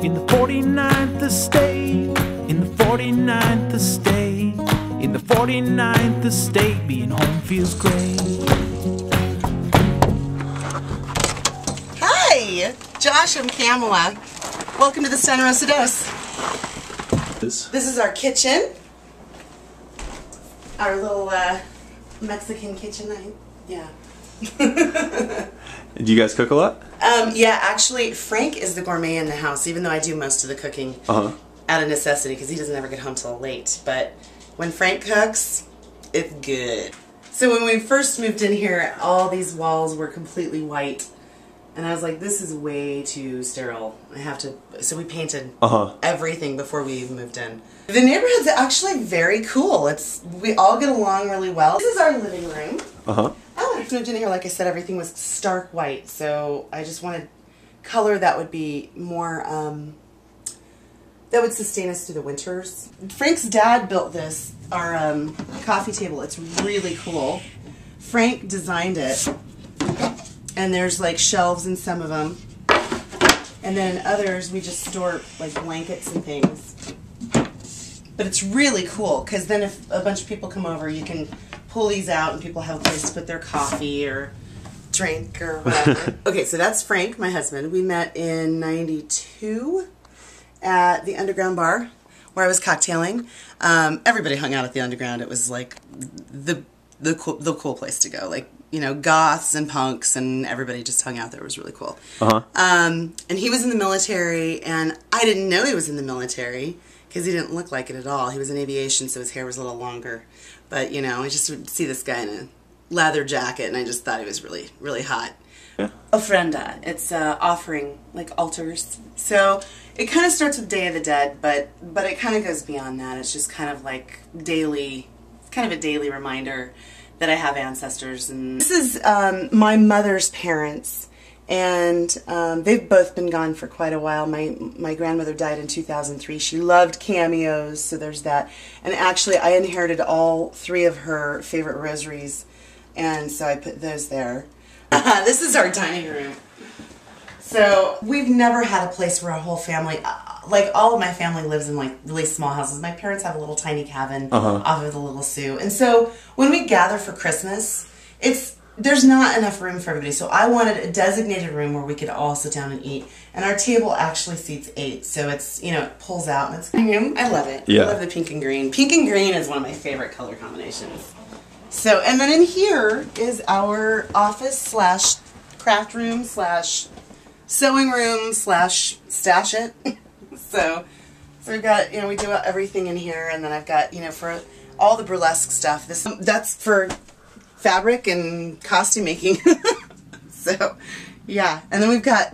in the 49th estate, in the 49th estate, in the 49th estate, being home feels great. Hi, Josh and Kamala. Welcome to the Stiner Dose. This is our kitchen. Our little Mexican kitchen. Yeah. Do you guys cook a lot? Yeah, actually, Frank is the gourmet in the house, even though I do most of the cooking out of necessity because he doesn't ever get home till late. But when Frank cooks, it's good. So when we first moved in here, all these walls were completely white. And I was like, this is way too sterile. I have to, so we painted everything before we even moved in. The neighborhood's actually very cool. We all get along really well. This is our living room. Oh, when I moved in here, like I said, everything was stark white. So I just wanted color that would be more, that would sustain us through the winters. Frank's dad built this, our coffee table. It's really cool. Frank designed it. And there's like shelves in some of them. And then in others, we just store like blankets and things. But it's really cool because then if a bunch of people come over, you can pull these out and people have a place to put their coffee or drink or whatever. Okay, so that's Frank, my husband. We met in '92 at the Underground Bar where I was cocktailing. Everybody hung out at the Underground. It was like the cool place to go. Like, you know, goths and punks and everybody just hung out there. It was really cool. And he was in the military, and I didn't know he was in the military because he didn't look like it at all. He was in aviation, so his hair was a little longer. But, you know, I just would see this guy in a leather jacket, and I just thought he was really, really hot. Ofrenda. It's offering, like altars. So it kind of starts with Day of the Dead, but it kind of goes beyond that. It's just kind of like daily, kind of a daily reminder that I have ancestors. And this is my mother's parents, and they've both been gone for quite a while. My grandmother died in 2003. She loved cameos, so there's that. And actually, I inherited all 3 of her favorite rosaries, and so I put those there. This is our dining room. So we've never had a place where our whole family, like all of my family lives in like really small houses. My parents have a little tiny cabin off of the Little Sioux. And so when we gather for Christmas, there's not enough room for everybody. So I wanted a designated room where we could all sit down and eat. And our table actually seats 8. So it's, you know, it pulls out and it's, I love it. Yeah. I love the pink and green. Pink and green is one of my favorite color combinations. So, and then in here is our office slash craft room slash sewing room slash stash it. So we've got, you know, we do everything in here, and then I've got, you know, for all the burlesque stuff, that's for fabric and costume making. So, yeah. And then we've got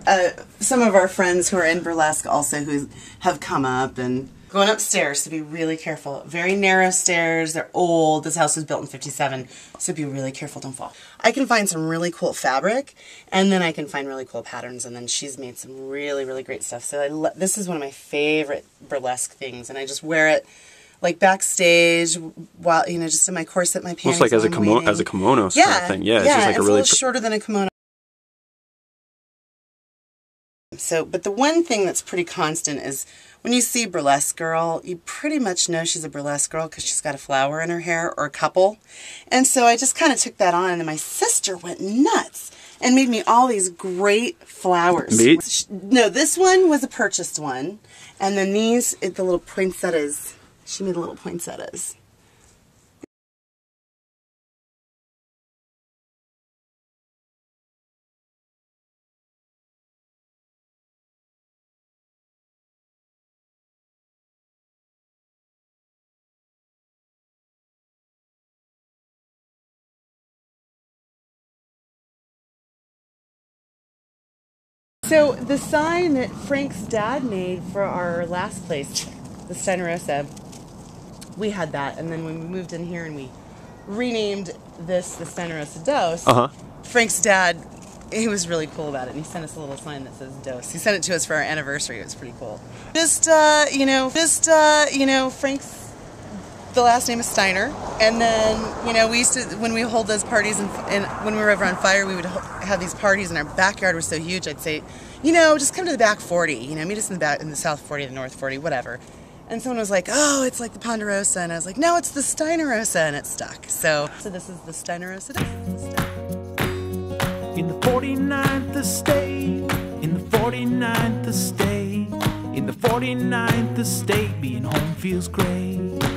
some of our friends who are in burlesque also who have come up, and going upstairs, so be really careful. Very narrow stairs. They're old. This house was built in '57, so be really careful. Don't fall. I can find some really cool fabric, and then I can find really cool patterns, and then she's made some really, really great stuff. So this is one of my favorite burlesque things, and I just wear it like backstage while, you know, just in my corset, my panties. Almost like as a kimono sort of thing. Yeah, it's just like it's a little shorter than a kimono. So, but the one thing that's pretty constant is when you see a burlesque girl, you pretty much know she's a burlesque girl because she's got a flower in her hair or a couple. And so I just kind of took that on, and then my sister went nuts and made me all these great flowers. No, this one was a purchased one. And then these, the little poinsettias, she made little poinsettias. So the sign that Frank's dad made for our last place, the Steinerosa, we had that, and then when we moved in here and we renamed this the Steinerosa Dose, Frank's dad, he was really cool about it, and he sent us a little sign that says Dose. He sent it to us for our anniversary. It was pretty cool. Just, you know, Frank's the last name is Stiner. And then, you know, we used to, when we hold those parties and when we were over on Fire, we would have these parties, and our backyard was so huge, I'd say, you know, just come to the back 40, you know, meet us in the south 40, the north 40, whatever. And someone was like, oh, it's like the Ponderosa. And I was like, no, it's the Steinerosa. And it stuck. So this is the Steinerosa. In the 49th estate, in the 49th estate, in the 49th estate, being home feels great.